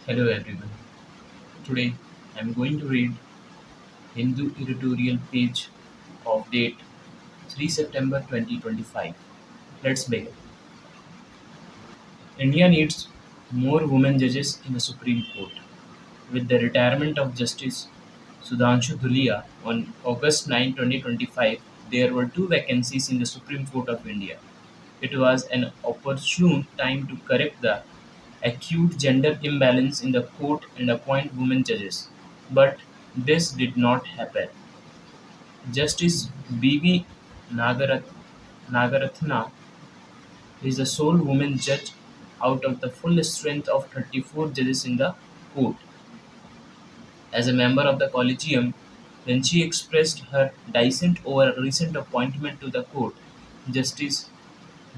Hello everyone. Today I am going to read Hindu Editorial page of date 3 September 2025. Let's begin. India needs more women judges in the Supreme Court. With the retirement of Justice Sudhanshu Dhulia on August 9, 2025, there were two vacancies in the Supreme Court of India. It was an opportune time to correct the acute gender imbalance in the court and appoint women judges. But this did not happen. Justice B.V. Nagaratna is the sole woman judge out of the full strength of 34 judges in the court. As a member of the Collegium, when she expressed her dissent over a recent appointment to the court, Justice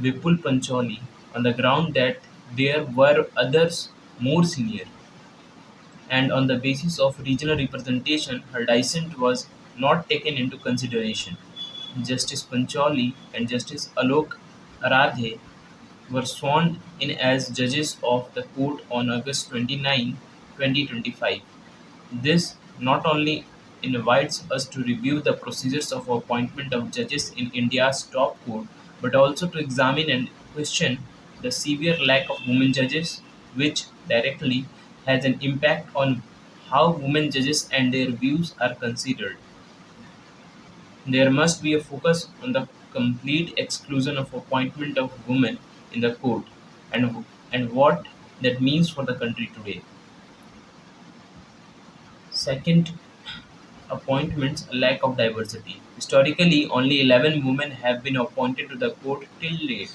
Vipul Pancholi, on the ground that there were others more senior, and on the basis of regional representation, her dissent was not taken into consideration. Justice Pancholi and Justice Alok Aradhe were sworn in as judges of the court on August 29, 2025. This not only invites us to review the procedures of appointment of judges in India's top court, but also to examine and question the severe lack of women judges, which directly has an impact on how women judges and their views are considered. There must be a focus on the complete exclusion of appointment of women in the court and what that means for the country today. Second, appointments, a lack of diversity. Historically, only 11 women have been appointed to the court till date,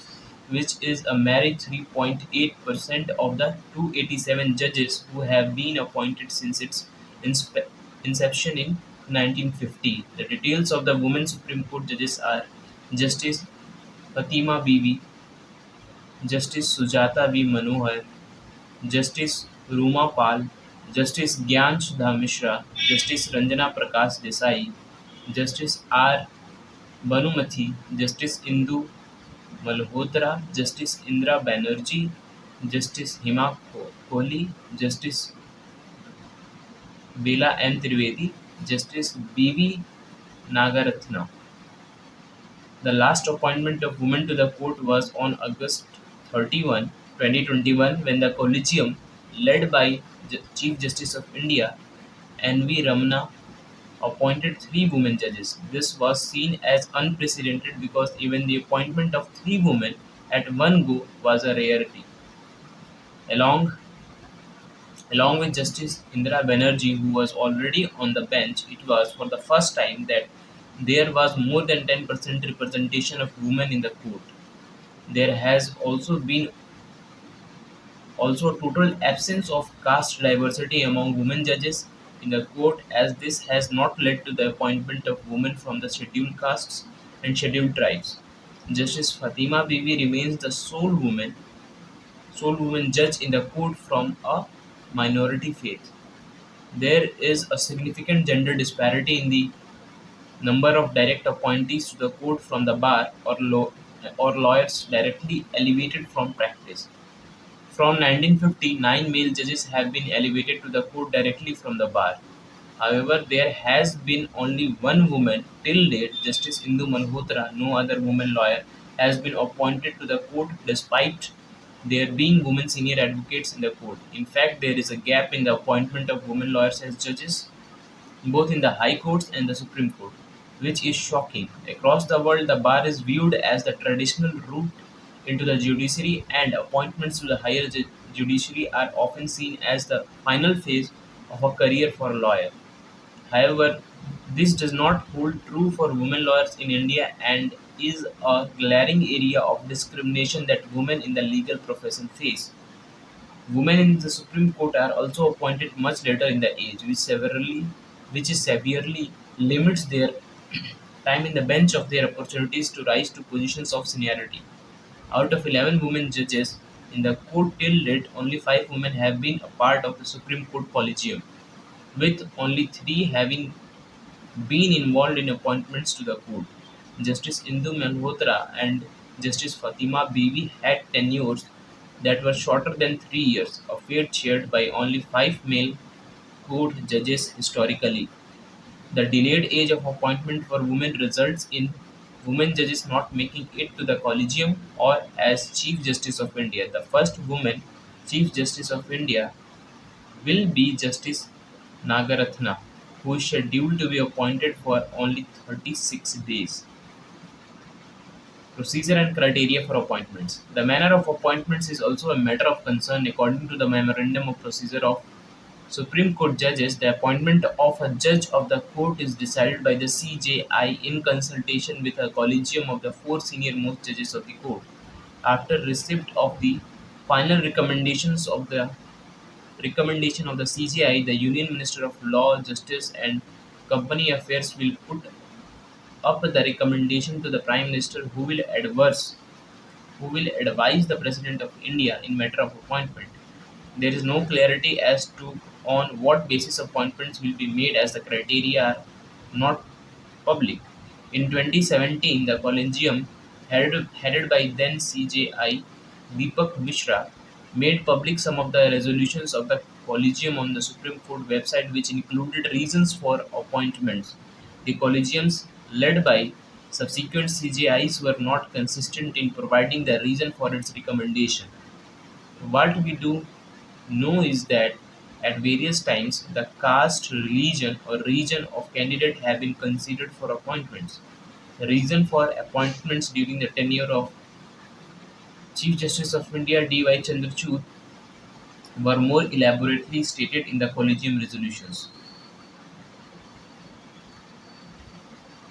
which is a mere 3.8% of the 287 judges who have been appointed since its inception in 1950. The details of the women Supreme Court judges are Justice Fatima Bibi, Justice Sujata V. Manohar, Justice Ruma Pal, Justice Gyan Sudha Mishra, Justice Ranjana Prakash Desai, Justice R. Banumathi, Justice Indu Malhotra, Justice Indra Banerjee, Justice Hima Kohli, Justice Bela N. Trivedi, Justice B.V. Nagaratna. The last appointment of women to the court was on August 31, 2021, when the Collegium, led by Chief Justice of India N.V. Ramana, appointed three women judges. This was seen as unprecedented because even the appointment of three women at one go was a rarity. Along, along with Justice Indira Banerjee, who was already on the bench, it was for the first time that there was more than 10% representation of women in the court. There has also a total absence of caste diversity among women judges in the court, as this has not led to the appointment of women from the scheduled castes and scheduled tribes. Justice Fatima Bibi remains the sole woman judge in the court from a minority faith. There is a significant gender disparity in the number of direct appointees to the court from the bar or lawyers directly elevated from practice. From 1950, nine male judges have been elevated to the court directly from the bar. However, there has been only one woman till date, Justice Indu Malhotra. No other woman lawyer has been appointed to the court despite there being women senior advocates in the court. In fact, there is a gap in the appointment of women lawyers as judges, both in the high courts and the Supreme Court, which is shocking. Across the world, the bar is viewed as the traditional route into the judiciary, and appointments to the higher judiciary are often seen as the final phase of a career for a lawyer. However, this does not hold true for women lawyers in India and is a glaring area of discrimination that women in the legal profession face. Women in the Supreme Court are also appointed much later in the age, which severely limits their time in the bench of their opportunities to rise to positions of seniority. Out of 11 women judges in the court till date, only 5 women have been a part of the Supreme Court Collegium, with only 3 having been involved in appointments to the court. Justice Indu Malhotra and Justice Fatima Bibi had tenures that were shorter than 3 years, a fate shared by only five male court judges historically. The delayed age of appointment for women results in women judges not making it to the Collegium or as Chief Justice of India. The first woman Chief Justice of India will be Justice Nagaratna, who is scheduled to be appointed for only 36 days. Procedure and criteria for appointments. The manner of appointments is also a matter of concern according to the Memorandum of Procedure of Supreme Court judges. The appointment of a judge of the court is decided by the CJI in consultation with a collegium of the four senior most judges of the court. After receipt of the final recommendation of the CJI, the Union Minister of Law, Justice and Company Affairs will put up the recommendation to the Prime Minister, who will advise the President of India in matter of appointment. There is no clarity as to on what basis appointments will be made, as the criteria are not public. In 2017, the Collegium, headed by then CJI Deepak Mishra, made public some of the resolutions of the Collegium on the Supreme Court website, which included reasons for appointments. The Collegiums, led by subsequent CJIs, were not consistent in providing the reason for its recommendation. What we do know is that at various times the caste, religion, or region of candidate have been considered for appointments. The reason for appointments during the tenure of Chief Justice of India D.Y. Chandrachud were more elaborately stated in the Collegium resolutions.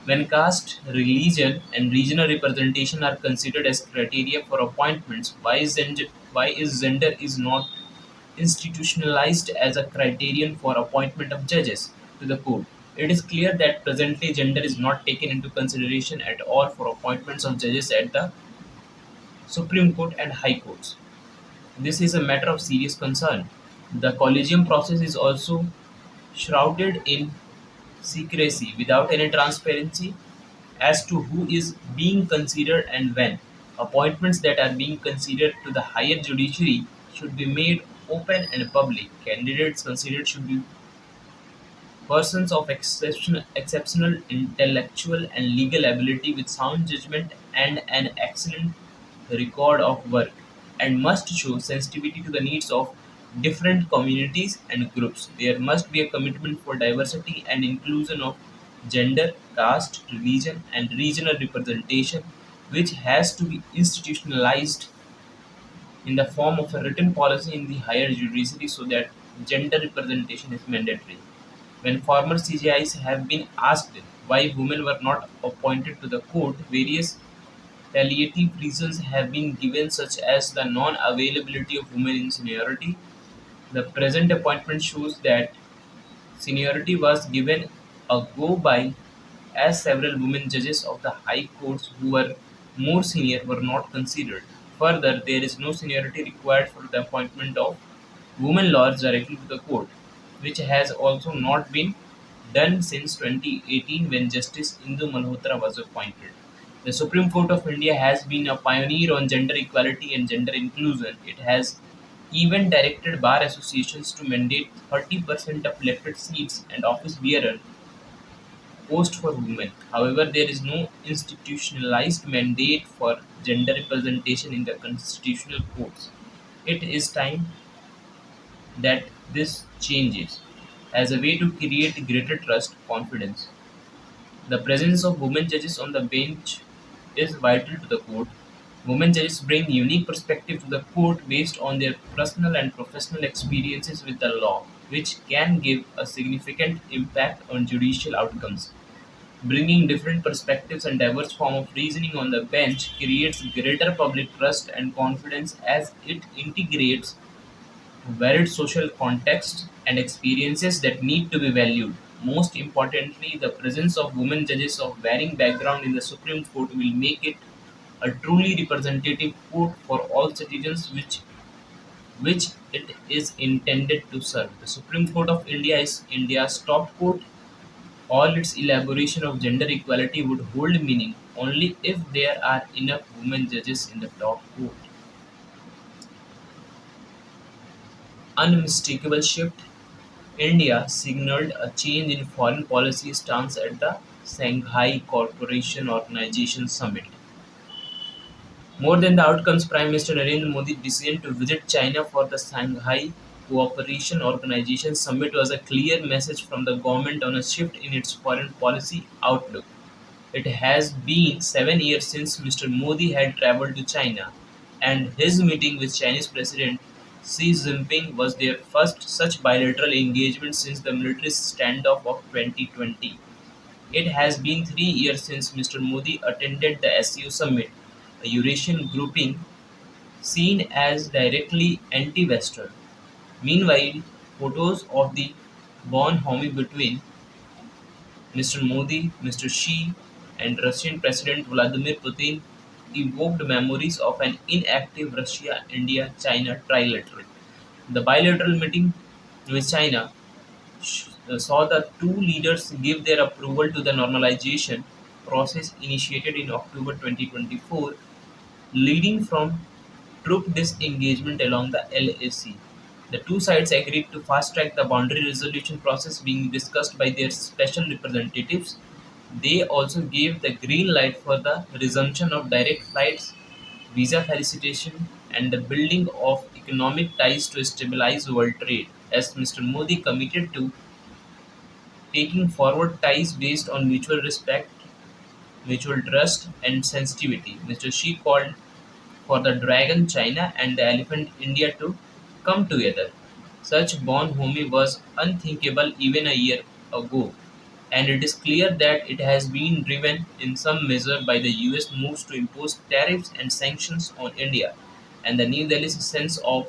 When caste, religion, and regional representation are considered as criteria for appointments, why is gender is not institutionalized as a criterion for appointment of judges to the court? It is clear that presently gender is not taken into consideration at all for appointments of judges at the Supreme Court and High Courts. This is a matter of serious concern. The collegium process is also shrouded in secrecy without any transparency as to who is being considered and when. Appointments that are being considered to the higher judiciary should be made open and public. Candidates considered should be persons of exceptional intellectual and legal ability with sound judgment and an excellent record of work, and must show sensitivity to the needs of different communities and groups. There must be a commitment for diversity and inclusion of gender, caste, religion, and regional representation, which has to be institutionalized in the form of a written policy in the higher judiciary so that gender representation is mandatory. When former CJIs have been asked why women were not appointed to the court, various palliative reasons have been given, such as the non availability of women in seniority. The present appointment shows that seniority was given a go by, as several women judges of the high courts who were more senior were not considered. Further, there is no seniority required for the appointment of women lawyers directly to the court, which has also not been done since 2018 when Justice Indu Malhotra was appointed. The Supreme Court of India has been a pioneer on gender equality and gender inclusion. It has even directed bar associations to mandate 30% of elected seats and office bearer post for women. However, there is no institutionalized mandate for gender representation in the constitutional courts. It is time that this changes as a way to create greater trust, confidence. The presence of women judges on the bench is vital to the court. Women judges bring unique perspective to the court based on their personal and professional experiences with the law, which can give a significant impact on judicial outcomes. Bringing different perspectives and diverse form of reasoning on the bench creates greater public trust and confidence as it integrates varied social contexts and experiences that need to be valued. Most importantly, the presence of women judges of varying background in the Supreme Court will make it a truly representative court for all citizens, which it is intended to serve. The Supreme Court of India is India's top court. All its elaboration of gender equality would hold meaning only if there are enough women judges in the top court. unmistakable shift. India signaled a change in foreign policy stance at the Shanghai Cooperation Organization summit. More than the outcomes, Prime Minister Narendra Modi's decision to visit China for the Shanghai Cooperation Organization summit was a clear message from the government on a shift in its foreign policy outlook. It has been 7 years since Mr. Modi had traveled to China, and his meeting with Chinese President Xi Jinping was their first such bilateral engagement since the military standoff of 2020. It has been 3 years since Mr. Modi attended the SCO summit, a Eurasian grouping seen as directly anti-Western. Meanwhile, photos of the bonhomie between Mr. Modi, Mr. Xi, and Russian President Vladimir Putin evoked memories of an inactive Russia-India-China trilateral. The bilateral meeting with China saw the two leaders give their approval to the normalization process initiated in October 2024, leading from troop disengagement along the LAC. The two sides agreed to fast-track the boundary resolution process being discussed by their special representatives. They also gave the green light for the resumption of direct flights, visa facilitation, and the building of economic ties to stabilize world trade, as Mr. Modi committed to taking forward ties based on mutual respect, mutual trust, and sensitivity. Mr. Xi called for the dragon China and the elephant India to come together. Such bonhomie was unthinkable even a year ago, and it is clear that it has been driven in some measure by the US moves to impose tariffs and sanctions on India and the New Delhi's sense of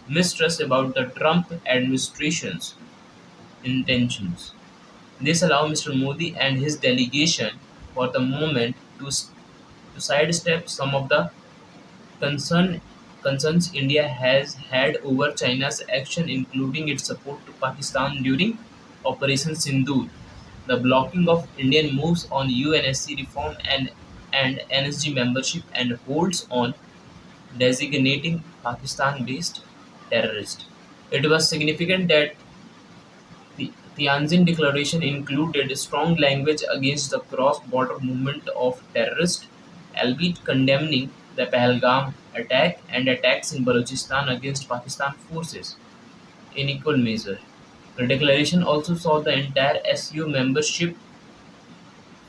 mistrust about the Trump administration's intentions. This allowed Mr. Modi and his delegation for the moment to sidestep some of the concern, concerns India has had over China's action, including its support to Pakistan during Operation Sindoor, the blocking of Indian moves on UNSC reform and NSG membership, and holds on designating Pakistan-based terrorist. It was significant that the Tianjin Declaration included strong language against the cross-border movement of terrorists, albeit condemning the Pahalgam attack and attacks in Balochistan against Pakistan forces in equal measure. The declaration also saw the entire SU membership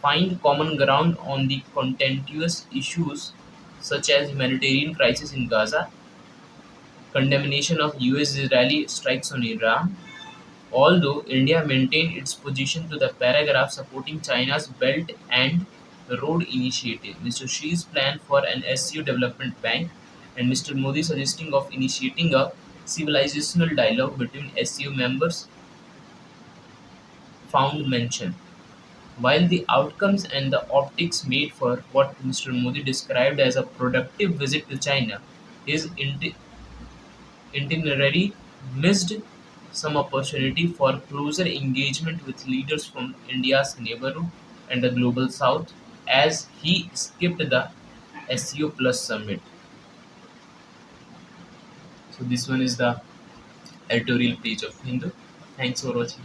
find common ground on the contentious issues such as humanitarian crisis in Gaza, condemnation of US-Israeli strikes on Iran, although India maintained its position to the paragraph supporting China's Belt and Road Initiative, Mr. Xi's plan for an SU development bank, and Mr. Modi suggesting of initiating a civilizational dialogue between SU members found mention. While the outcomes and the optics made for what Mr. Modi described as a productive visit to China, his itinerary missed some opportunity for closer engagement with leaders from India's neighborhood and the global south as he skipped the SEO Plus summit. So this one is the editorial page of Hindu. Thanks for watching.